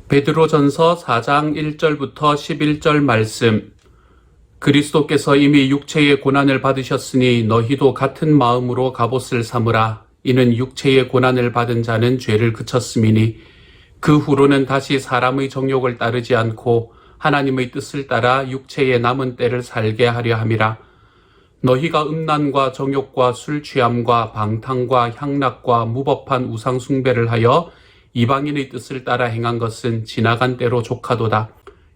베드로전서 4장 1절부터 11절 말씀. 그리스도께서 이미 육체의 고난을 받으셨으니 너희도 같은 마음으로 갑옷을 삼으라. 이는 육체의 고난을 받은 자는 죄를 그쳤음이니 그 후로는 다시 사람의 정욕을 따르지 않고 하나님의 뜻을 따라 육체의 남은 때를 살게 하려 함이라. 너희가 음란과 정욕과 술 취함과 방탕과 향락과 무법한 우상 숭배를 하여 이방인의 뜻을 따라 행한 것은 지나간 때로 족하도다.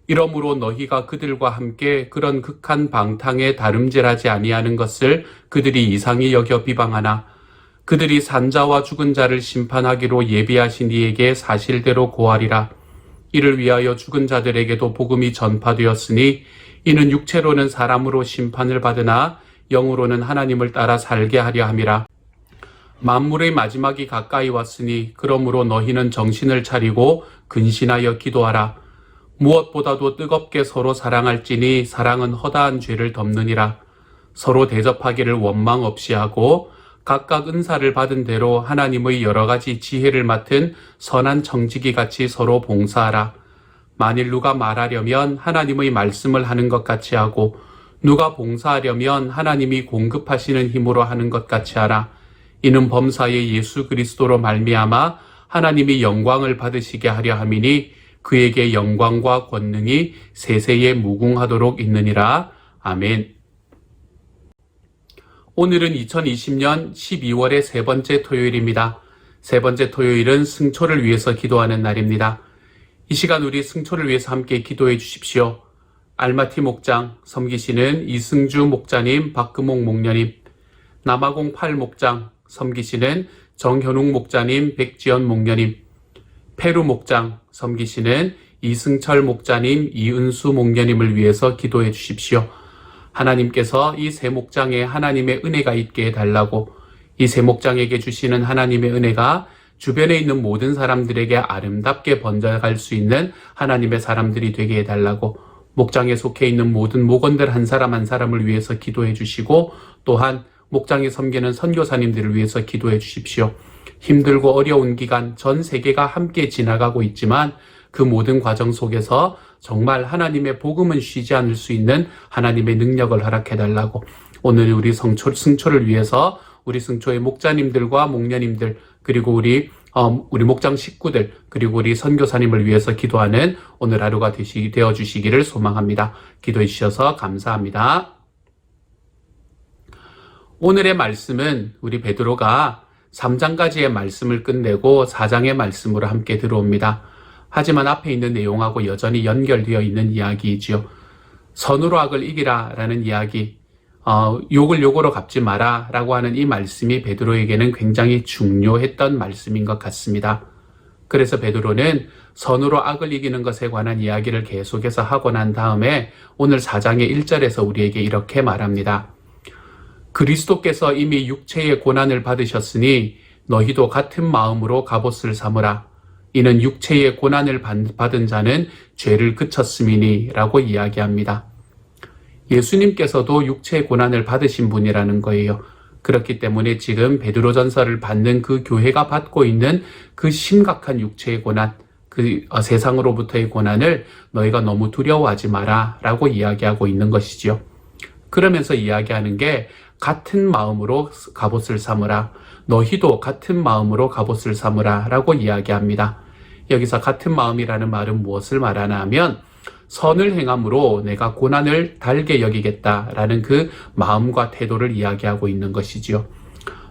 이러므로 너희가 그들과 함께 그런 극한 방탕에 다름질하지 아니하는 것을 그들이 이상히 여겨 비방하나 그들이 산자와 죽은 자를 심판하기로 예비하신 이에게 사실대로 고하리라. 이를 위하여 죽은 자들에게도 복음이 전파되었으니 이는 육체로는 사람으로 심판을 받으나 영으로는 하나님을 따라 살게 하려 함이라. 만물의 마지막이 가까이 왔으니 그러므로 너희는 정신을 차리고 근신하여 기도하라. 무엇보다도 뜨겁게 서로 사랑할지니 사랑은 허다한 죄를 덮느니라. 서로 대접하기를 원망 없이 하고 각각 은사를 받은 대로 하나님의 여러 가지 지혜를 맡은 선한 청지기 같이 서로 봉사하라. 만일 누가 말하려면 하나님의 말씀을 하는 것 같이 하고 누가 봉사하려면 하나님이 공급하시는 힘으로 하는 것 같이 하라. 이는 범사의 예수 그리스도로 말미암아 하나님이 영광을 받으시게 하려 함이니 그에게 영광과 권능이 세세에 무궁하도록 있느니라. 아멘. 오늘은 2020년 12월의 세 번째 토요일입니다. 세 번째 토요일은 승초를 위해서 기도하는 날입니다. 이 시간 우리 승초를 위해서 함께 기도해 주십시오. 알마티 목장 섬기시는 이승주 목자님, 박금옥 목녀님, 남아공 8 목장 섬기시는 정현웅 목자님, 백지연 목녀님, 페루 목장 섬기시는 이승철 목자님, 이은수 목녀님을 위해서 기도해 주십시오. 하나님께서 이 세 목장에 하나님의 은혜가 있게 해달라고, 이 세 목장에게 주시는 하나님의 은혜가 주변에 있는 모든 사람들에게 아름답게 번져갈 수 있는 하나님의 사람들이 되게 해달라고, 목장에 속해 있는 모든 목원들 한 사람 한 사람을 위해서 기도해 주시고, 또한 목장에 섬기는 선교사님들을 위해서 기도해 주십시오. 힘들고 어려운 기간 전 세계가 함께 지나가고 있지만 그 모든 과정 속에서 정말 하나님의 복음은 쉬지 않을 수 있는 하나님의 능력을 허락해달라고, 오늘 우리 승초를 위해서 우리 승초의 목자님들과 목녀님들, 그리고 우리 목장 식구들, 그리고 우리 선교사님을 위해서 기도하는 오늘 하루가 되어 주시기를 소망합니다. 기도해 주셔서 감사합니다. 오늘의 말씀은 우리 베드로가 3장까지의 말씀을 끝내고 4장의 말씀으로 함께 들어옵니다. 하지만 앞에 있는 내용하고 여전히 연결되어 있는 이야기이지요. 선으로 악을 이기라 라는 이야기, 욕을 욕으로 갚지 마라 라고 하는 이 말씀이 베드로에게는 굉장히 중요했던 말씀인 것 같습니다. 그래서 베드로는 선으로 악을 이기는 것에 관한 이야기를 계속해서 하고 난 다음에 오늘 4장의 1절에서 우리에게 이렇게 말합니다. 그리스도께서 이미 육체의 고난을 받으셨으니 너희도 같은 마음으로 갑옷을 삼으라. 이는 육체의 고난을 받은 자는 죄를 그쳤음이니 라고 이야기합니다. 예수님께서도 육체의 고난을 받으신 분이라는 거예요. 그렇기 때문에 지금 베드로전서를 받는 그 교회가 받고 있는 그 심각한 육체의 고난, 그 세상으로부터의 고난을 너희가 너무 두려워하지 마라 라고 이야기하고 있는 것이지요. 그러면서 이야기하는 게 같은 마음으로 갑옷을 삼으라. 너희도 같은 마음으로 갑옷을 삼으라 라고 이야기합니다. 여기서 같은 마음이라는 말은 무엇을 말하나 하면 선을 행함으로 내가 고난을 달게 여기겠다라는 그 마음과 태도를 이야기하고 있는 것이지요.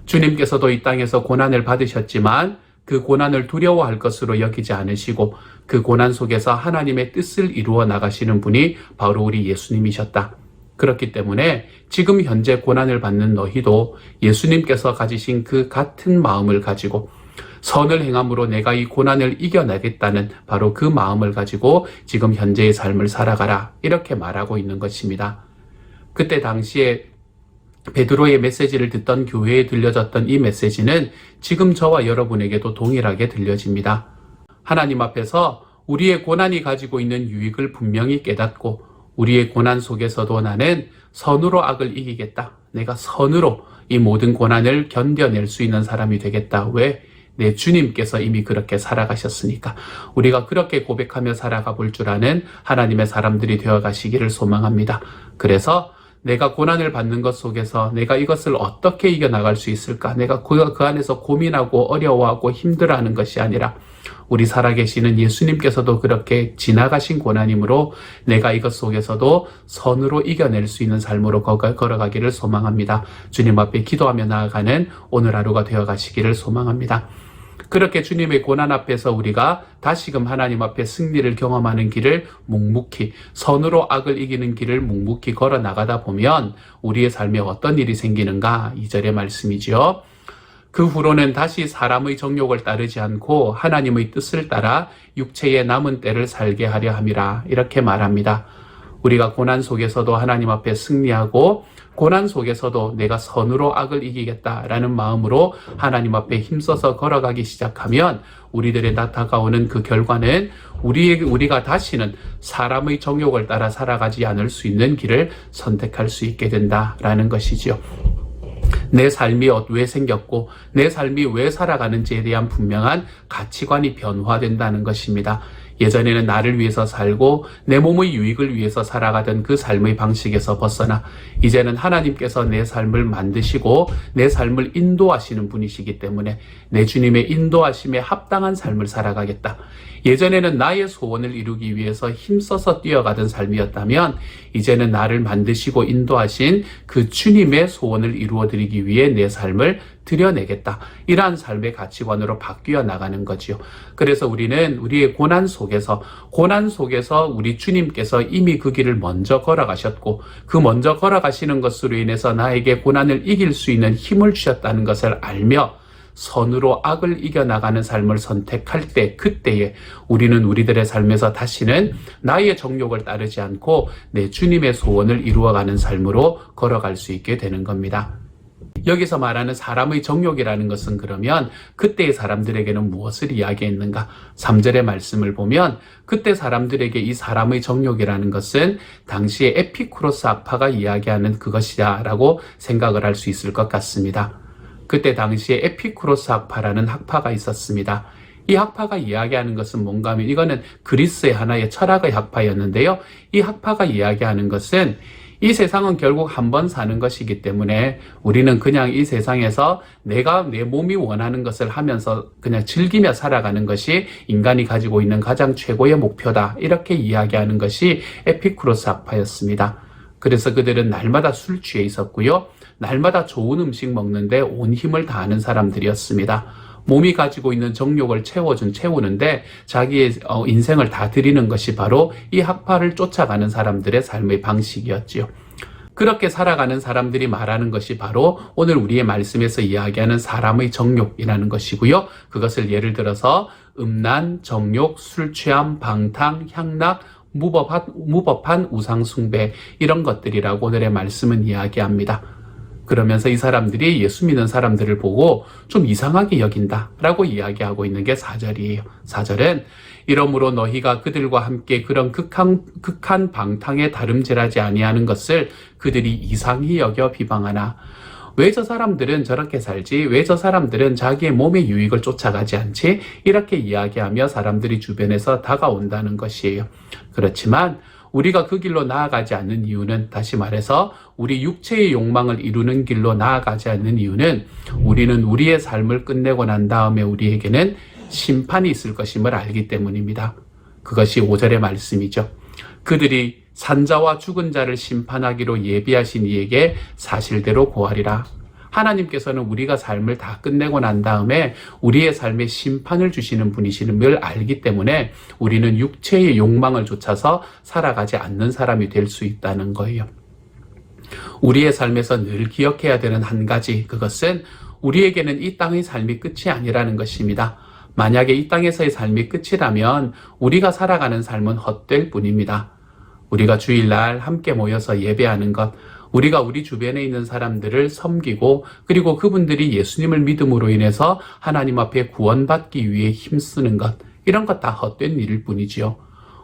주님께서도 이 땅에서 고난을 받으셨지만 그 고난을 두려워할 것으로 여기지 않으시고 그 고난 속에서 하나님의 뜻을 이루어 나가시는 분이 바로 우리 예수님이셨다. 그렇기 때문에 지금 현재 고난을 받는 너희도 예수님께서 가지신 그 같은 마음을 가지고 선을 행함으로 내가 이 고난을 이겨내겠다는 바로 그 마음을 가지고 지금 현재의 삶을 살아가라, 이렇게 말하고 있는 것입니다. 그때 당시에 베드로의 메시지를 듣던 교회에 들려졌던 이 메시지는 지금 저와 여러분에게도 동일하게 들려집니다. 하나님 앞에서 우리의 고난이 가지고 있는 유익을 분명히 깨닫고 우리의 고난 속에서도 나는 선으로 악을 이기겠다. 내가 선으로 이 모든 고난을 견뎌낼 수 있는 사람이 되겠다. 왜? 내 주님께서 이미 그렇게 살아가셨으니까 우리가 그렇게 고백하며 살아가 볼 줄 아는 하나님의 사람들이 되어 가시기를 소망합니다. 그래서 내가 고난을 받는 것 속에서 내가 이것을 어떻게 이겨나갈 수 있을까? 내가 그 안에서 고민하고 어려워하고 힘들어하는 것이 아니라 우리 살아계시는 예수님께서도 그렇게 지나가신 고난이므로 내가 이것 속에서도 선으로 이겨낼 수 있는 삶으로 걸어가기를 소망합니다. 주님 앞에 기도하며 나아가는 오늘 하루가 되어가시기를 소망합니다. 그렇게 주님의 고난 앞에서 우리가 다시금 하나님 앞에 승리를 경험하는 길을 묵묵히 선으로 악을 이기는 길을 묵묵히 걸어 나가다 보면 우리의 삶에 어떤 일이 생기는가 2절의 말씀이지요. 그 후로는 다시 사람의 정욕을 따르지 않고 하나님의 뜻을 따라 육체의 남은 때를 살게 하려 함이라 이렇게 말합니다. 우리가 고난 속에서도 하나님 앞에 승리하고 고난 속에서도 내가 선으로 악을 이기겠다라는 마음으로 하나님 앞에 힘써서 걸어가기 시작하면 우리들의 다가오는 그 결과는 우리가 다시는 사람의 정욕을 따라 살아가지 않을 수 있는 길을 선택할 수 있게 된다라는 것이지요. 내 삶이 왜 생겼고 내 삶이 왜 살아가는지에 대한 분명한 가치관이 변화된다는 것입니다. 예전에는 나를 위해서 살고 내 몸의 유익을 위해서 살아가던 그 삶의 방식에서 벗어나 이제는 하나님께서 내 삶을 만드시고 내 삶을 인도하시는 분이시기 때문에 내 주님의 인도하심에 합당한 삶을 살아가겠다. 예전에는 나의 소원을 이루기 위해서 힘써서 뛰어가던 삶이었다면 이제는 나를 만드시고 인도하신 그 주님의 소원을 이루어드리기 위해 내 삶을 드려내겠다. 이러한 삶의 가치관으로 바뀌어 나가는 거지요. 그래서 우리는 우리의 고난 속에서 우리 주님께서 이미 그 길을 먼저 걸어가셨고 그 먼저 걸어가시는 것으로 인해서 나에게 고난을 이길 수 있는 힘을 주셨다는 것을 알며 선으로 악을 이겨나가는 삶을 선택할 때 그때에 우리는 우리들의 삶에서 다시는 나의 정욕을 따르지 않고 내 주님의 소원을 이루어가는 삶으로 걸어갈 수 있게 되는 겁니다. 여기서 말하는 사람의 정욕이라는 것은 그러면 그때의 사람들에게는 무엇을 이야기했는가? 3절의 말씀을 보면 그때 사람들에게 이 사람의 정욕이라는 것은 당시에 에피쿠로스 학파가 이야기하는 그것이다 라고 생각을 할 수 있을 것 같습니다. 그때 당시에 에피쿠로스 학파라는 학파가 있었습니다. 이 학파가 이야기하는 것은 뭔가 하면 이거는 그리스의 하나의 철학의 학파였는데요. 이 학파가 이야기하는 것은 이 세상은 결국 한 번 사는 것이기 때문에 우리는 그냥 이 세상에서 내가 내 몸이 원하는 것을 하면서 그냥 즐기며 살아가는 것이 인간이 가지고 있는 가장 최고의 목표다. 이렇게 이야기하는 것이 에피쿠로스 학파였습니다. 그래서 그들은 날마다 술 취해 있었고요. 날마다 좋은 음식 먹는데 온 힘을 다하는 사람들이었습니다. 몸이 가지고 있는 정욕을 채우는데 자기의 인생을 다 드리는 것이 바로 이 학파를 쫓아가는 사람들의 삶의 방식이었지요. 그렇게 살아가는 사람들이 말하는 것이 바로 오늘 우리의 말씀에서 이야기하는 사람의 정욕이라는 것이고요. 그것을 예를 들어서 음란, 정욕, 술취함, 방탕, 향락, 무법한 우상숭배 이런 것들이라고 오늘의 말씀은 이야기합니다. 그러면서 이 사람들이 예수 믿는 사람들을 보고 좀 이상하게 여긴다라고 이야기하고 있는 게 4절이에요. 4절은 이러므로 너희가 그들과 함께 그런 극한 방탕에 다름질하지 아니하는 것을 그들이 이상히 여겨 비방하나 왜 저 사람들은 저렇게 살지? 왜 저 사람들은 자기의 몸의 유익을 쫓아가지 않지? 이렇게 이야기하며 사람들이 주변에서 다가온다는 것이에요. 그렇지만 우리가 그 길로 나아가지 않는 이유는 다시 말해서 우리 육체의 욕망을 이루는 길로 나아가지 않는 이유는 우리는 우리의 삶을 끝내고 난 다음에 우리에게는 심판이 있을 것임을 알기 때문입니다. 그것이 5절의 말씀이죠. 그들이 산자와 죽은 자를 심판하기로 예비하신 이에게 사실대로 고하리라. 하나님께서는 우리가 삶을 다 끝내고 난 다음에 우리의 삶에 심판을 주시는 분이심을 알기 때문에 우리는 육체의 욕망을 좇아서 살아가지 않는 사람이 될 수 있다는 거예요. 우리의 삶에서 늘 기억해야 되는 한 가지, 그것은 우리에게는 이 땅의 삶이 끝이 아니라는 것입니다. 만약에 이 땅에서의 삶이 끝이라면 우리가 살아가는 삶은 헛될 뿐입니다. 우리가 주일날 함께 모여서 예배하는 것, 우리가 우리 주변에 있는 사람들을 섬기고 그리고 그분들이 예수님을 믿음으로 인해서 하나님 앞에 구원받기 위해 힘쓰는 것, 이런 것 다 헛된 일일 뿐이지요.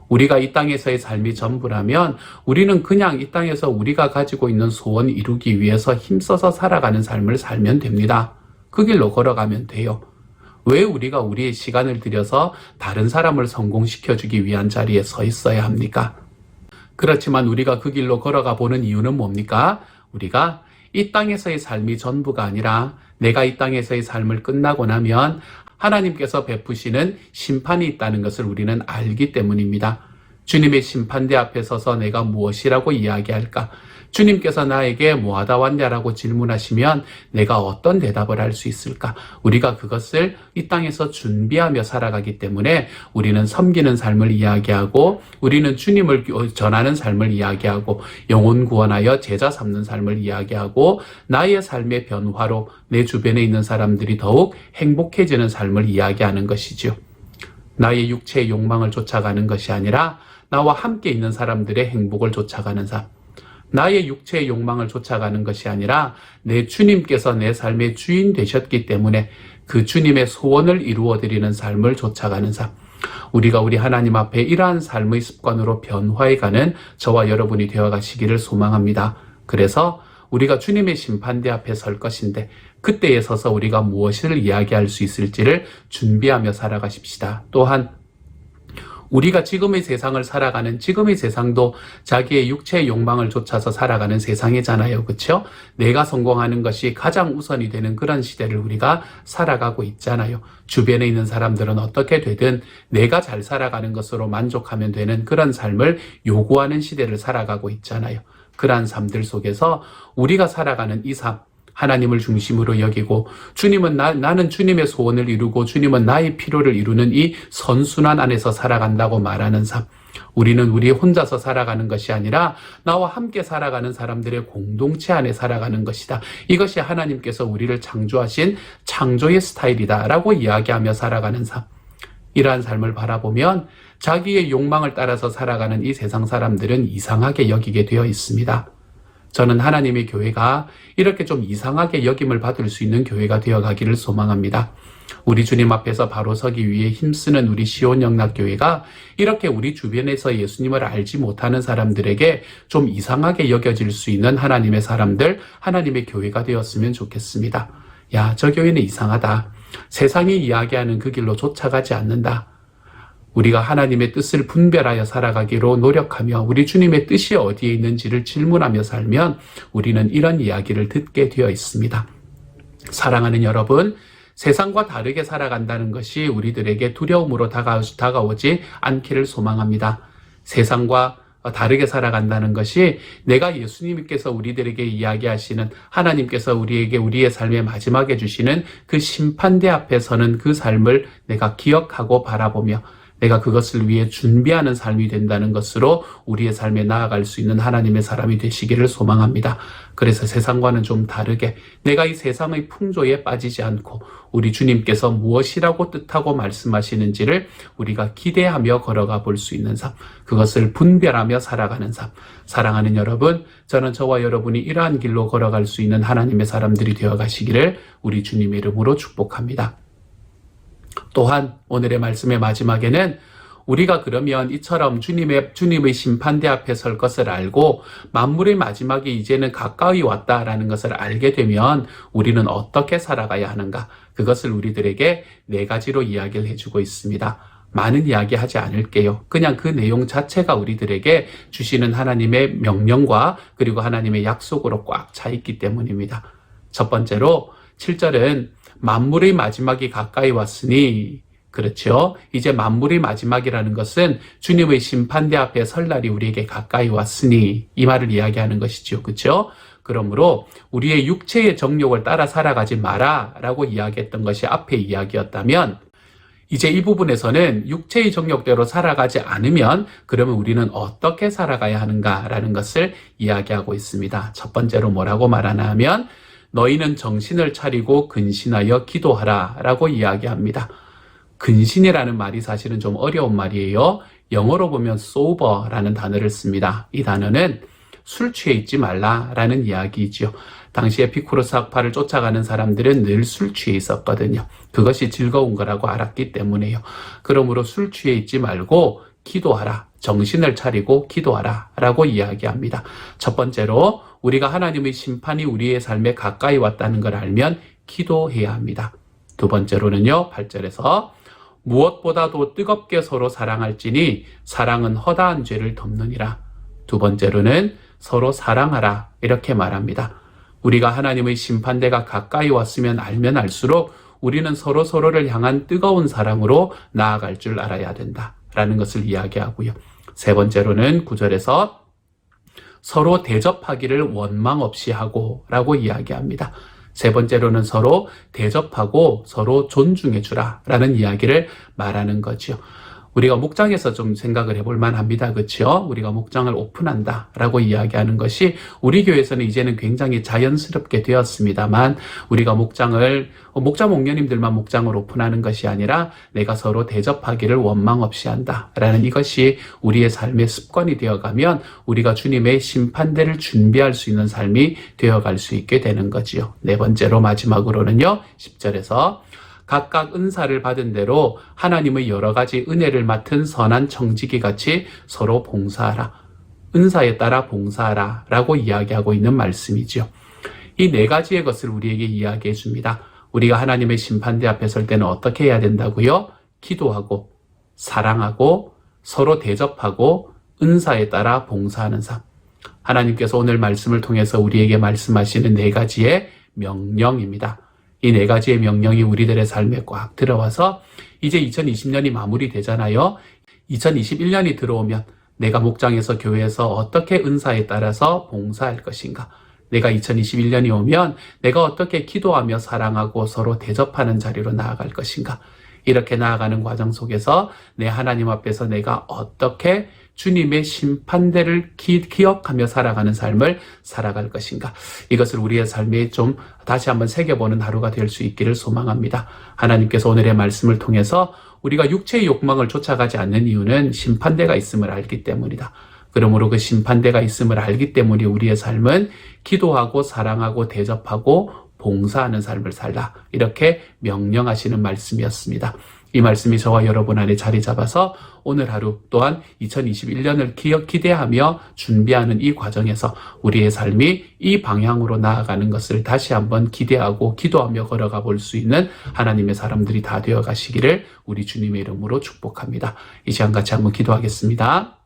우리가 이 땅에서의 삶이 전부라면 우리는 그냥 이 땅에서 우리가 가지고 있는 소원 이루기 위해서 힘써서 살아가는 삶을 살면 됩니다. 그 길로 걸어가면 돼요. 왜 우리가 우리의 시간을 들여서 다른 사람을 성공시켜주기 위한 자리에 서 있어야 합니까? 그렇지만 우리가 그 길로 걸어가 보는 이유는 뭡니까? 우리가 이 땅에서의 삶이 전부가 아니라 내가 이 땅에서의 삶을 끝나고 나면 하나님께서 베푸시는 심판이 있다는 것을 우리는 알기 때문입니다. 주님의 심판대 앞에 서서 내가 무엇이라고 이야기할까? 주님께서 나에게 뭐하다 왔냐라고 질문하시면 내가 어떤 대답을 할 수 있을까? 우리가 그것을 이 땅에서 준비하며 살아가기 때문에 우리는 섬기는 삶을 이야기하고 우리는 주님을 전하는 삶을 이야기하고 영혼 구원하여 제자 삼는 삶을 이야기하고 나의 삶의 변화로 내 주변에 있는 사람들이 더욱 행복해지는 삶을 이야기하는 것이죠. 나의 육체의 욕망을 쫓아가는 것이 아니라 나와 함께 있는 사람들의 행복을 쫓아가는 삶. 나의 육체의 욕망을 쫓아가는 것이 아니라 내 주님께서 내 삶의 주인 되셨기 때문에 그 주님의 소원을 이루어드리는 삶을 쫓아가는 삶. 우리가 우리 하나님 앞에 이러한 삶의 습관으로 변화해가는 저와 여러분이 되어가시기를 소망합니다. 그래서 우리가 주님의 심판대 앞에 설 것인데 그때에 서서 우리가 무엇을 이야기할 수 있을지를 준비하며 살아가십시다. 또한 우리가 지금의 세상을 살아가는 지금의 세상도 자기의 육체의 욕망을 쫓아서 살아가는 세상이잖아요. 그렇죠? 내가 성공하는 것이 가장 우선이 되는 그런 시대를 우리가 살아가고 있잖아요. 주변에 있는 사람들은 어떻게 되든 내가 잘 살아가는 것으로 만족하면 되는 그런 삶을 요구하는 시대를 살아가고 있잖아요. 그러한 삶들 속에서 우리가 살아가는 이 삶, 하나님을 중심으로 여기고 주님은 나는 주님의 소원을 이루고 주님은 나의 필요를 이루는 이 선순환 안에서 살아간다고 말하는 삶. 우리는 우리 혼자서 살아가는 것이 아니라 나와 함께 살아가는 사람들의 공동체 안에 살아가는 것이다. 이것이 하나님께서 우리를 창조하신 창조의 스타일이다라고 이야기하며 살아가는 삶. 이러한 삶을 바라보면 자기의 욕망을 따라서 살아가는 이 세상 사람들은 이상하게 여기게 되어 있습니다. 저는 하나님의 교회가 이렇게 좀 이상하게 여김을 받을 수 있는 교회가 되어가기를 소망합니다. 우리 주님 앞에서 바로 서기 위해 힘쓰는 우리 시온영락교회가 이렇게 우리 주변에서 예수님을 알지 못하는 사람들에게 좀 이상하게 여겨질 수 있는 하나님의 사람들, 하나님의 교회가 되었으면 좋겠습니다. 야, 저 교회는 이상하다. 세상이 이야기하는 그 길로 쫓아가지 않는다. 우리가 하나님의 뜻을 분별하여 살아가기로 노력하며 우리 주님의 뜻이 어디에 있는지를 질문하며 살면 우리는 이런 이야기를 듣게 되어 있습니다. 사랑하는 여러분, 세상과 다르게 살아간다는 것이 우리들에게 두려움으로 다가오지 않기를 소망합니다. 세상과 다르게 살아간다는 것이 내가 예수님께서 우리들에게 이야기하시는 하나님께서 우리에게 우리의 삶의 마지막에 주시는 그 심판대 앞에 서는 그 삶을 내가 기억하고 바라보며 내가 그것을 위해 준비하는 삶이 된다는 것으로 우리의 삶에 나아갈 수 있는 하나님의 사람이 되시기를 소망합니다. 그래서 세상과는 좀 다르게 내가 이 세상의 풍조에 빠지지 않고 우리 주님께서 무엇이라고 뜻하고 말씀하시는지를 우리가 기대하며 걸어가 볼 수 있는 삶, 그것을 분별하며 살아가는 삶. 사랑하는 여러분, 저는 저와 여러분이 이러한 길로 걸어갈 수 있는 하나님의 사람들이 되어가시기를 우리 주님의 이름으로 축복합니다. 또한 오늘의 말씀의 마지막에는 우리가 그러면 이처럼 주님의 심판대 앞에 설 것을 알고 만물의 마지막이 이제는 가까이 왔다라는 것을 알게 되면 우리는 어떻게 살아가야 하는가? 그것을 우리들에게 4가지로 이야기를 해주고 있습니다. 많은 이야기 하지 않을게요. 그냥 그 내용 자체가 우리들에게 주시는 하나님의 명령과 그리고 하나님의 약속으로 꽉 차 있기 때문입니다. 첫 번째로 7절은 만물의 마지막이 가까이 왔으니, 그렇죠? 이제 만물의 마지막이라는 것은 주님의 심판대 앞에 설 날이 우리에게 가까이 왔으니 이 말을 이야기하는 것이죠. 그렇죠? 그러므로 우리의 육체의 정욕을 따라 살아가지 마라 라고 이야기했던 것이 앞에 이야기였다면 이제 이 부분에서는 육체의 정욕대로 살아가지 않으면 그러면 우리는 어떻게 살아가야 하는가라는 것을 이야기하고 있습니다. 첫 번째로 뭐라고 말하나 하면 너희는 정신을 차리고 근신하여 기도하라 라고 이야기합니다. 근신이라는 말이 사실은 좀 어려운 말이에요. 영어로 보면 sober라는 단어를 씁니다. 이 단어는 술 취해 있지 말라라는 이야기이지요. 당시 에피쿠로스 학파를 쫓아가는 사람들은 늘 술 취해 있었거든요. 그것이 즐거운 거라고 알았기 때문에요. 그러므로 술 취해 있지 말고 기도하라, 정신을 차리고 기도하라 라고 이야기합니다. 첫 번째로 우리가 하나님의 심판이 우리의 삶에 가까이 왔다는 걸 알면 기도해야 합니다. 두 번째로는요, 8절에서 무엇보다도 뜨겁게 서로 사랑할지니 사랑은 허다한 죄를 덮느니라. 두 번째로는 서로 사랑하라 이렇게 말합니다. 우리가 하나님의 심판대가 가까이 왔으면 알면 알수록 우리는 서로를 향한 뜨거운 사랑으로 나아갈 줄 알아야 된다라는 것을 이야기하고요. 세 번째로는 9절에서 서로 대접하기를 원망 없이 하고 라고 이야기합니다. 세 번째로는 서로 대접하고 서로 존중해 주라 라는 이야기를 말하는 거죠. 우리가 목장에서 좀 생각을 해볼 만합니다. 그렇죠? 우리가 목장을 오픈한다 라고 이야기하는 것이 우리 교회에서는 이제는 굉장히 자연스럽게 되었습니다만 우리가 목자 목녀님들만 목장을 오픈하는 것이 아니라 내가 서로 대접하기를 원망 없이 한다 라는 이것이 우리의 삶의 습관이 되어가면 우리가 주님의 심판대를 준비할 수 있는 삶이 되어갈 수 있게 되는 거지요. 네 번째로 마지막으로는요, 10절에서 각각 은사를 받은 대로 하나님의 여러 가지 은혜를 맡은 선한 청지기 같이 서로 봉사하라. 은사에 따라 봉사하라 라고 이야기하고 있는 말씀이죠. 이 네 가지의 것을 우리에게 이야기해 줍니다. 우리가 하나님의 심판대 앞에 설 때는 어떻게 해야 된다고요? 기도하고 사랑하고 서로 대접하고 은사에 따라 봉사하는 삶. 하나님께서 오늘 말씀을 통해서 우리에게 말씀하시는 네 가지의 명령입니다. 이 네 가지의 명령이 우리들의 삶에 꽉 들어와서 이제 2020년이 마무리되잖아요. 2021년이 들어오면 내가 목장에서 교회에서 어떻게 은사에 따라서 봉사할 것인가? 내가 2021년이 오면 내가 어떻게 기도하며 사랑하고 서로 대접하는 자리로 나아갈 것인가? 이렇게 나아가는 과정 속에서 내 하나님 앞에서 내가 어떻게 주님의 심판대를 기억하며 살아가는 삶을 살아갈 것인가. 이것을 우리의 삶에 좀 다시 한번 새겨보는 하루가 될 수 있기를 소망합니다. 하나님께서 오늘의 말씀을 통해서 우리가 육체의 욕망을 쫓아가지 않는 이유는 심판대가 있음을 알기 때문이다. 그러므로 그 심판대가 있음을 알기 때문에 우리의 삶은 기도하고 사랑하고 대접하고 봉사하는 삶을 살라. 이렇게 명령하시는 말씀이었습니다. 이 말씀이 저와 여러분 안에 자리 잡아서 오늘 하루 또한 2021년을 기대하며 준비하는 이 과정에서 우리의 삶이 이 방향으로 나아가는 것을 다시 한번 기대하고 기도하며 걸어가 볼 수 있는 하나님의 사람들이 다 되어 가시기를 우리 주님의 이름으로 축복합니다. 이 시간 같이 한번 기도하겠습니다.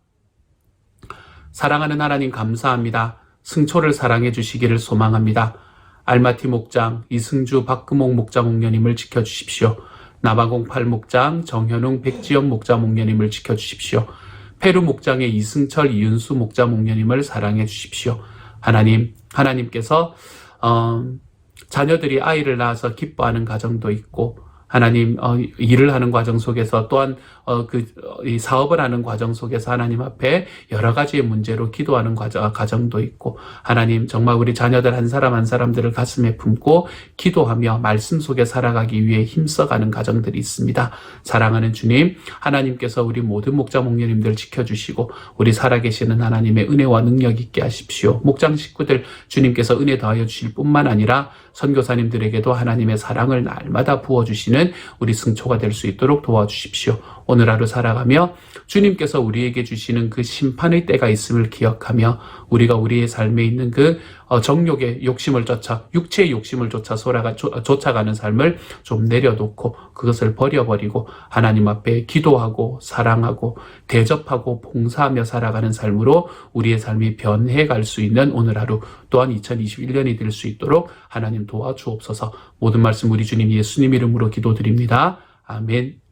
사랑하는 하나님 감사합니다. 승초를 사랑해 주시기를 소망합니다. 알마티 목장, 이승주, 박금옥 목자 목녀님을 지켜주십시오. 남아공8 목장, 정현웅, 백지연 목자 목녀님을 지켜주십시오. 페루 목장의 이승철, 이윤수 목자 목녀님을 사랑해 주십시오. 하나님께서 자녀들이 아이를 낳아서 기뻐하는 가정도 있고 하나님 일을 하는 과정 속에서 또한 이 사업을 하는 과정 속에서 하나님 앞에 여러 가지의 문제로 기도하는 과정도 있고 하나님 정말 우리 자녀들 한 사람 한 사람들을 가슴에 품고 기도하며 말씀 속에 살아가기 위해 힘써가는 가정들이 있습니다. 사랑하는 주님, 하나님께서 우리 모든 목자 목녀님들 지켜주시고 우리 살아계시는 하나님의 은혜와 능력 있게 하십시오. 목장 식구들 주님께서 은혜 더하여 주실 뿐만 아니라 선교사님들에게도 하나님의 사랑을 날마다 부어주시는 우리 승초가 될 수 있도록 도와주십시오. 오늘 하루 살아가며 주님께서 우리에게 주시는 그 심판의 때가 있음을 기억하며 우리가 우리의 삶에 있는 그 정욕의 욕심을 육체의 욕심을 쫓아가는 삶을 좀 내려놓고 그것을 버려버리고 하나님 앞에 기도하고 사랑하고 대접하고 봉사하며 살아가는 삶으로 우리의 삶이 변해갈 수 있는 오늘 하루 또한 2021년이 될 수 있도록 하나님 도와주옵소서. 모든 말씀 우리 주님 예수님 이름으로 기도드립니다. 아멘.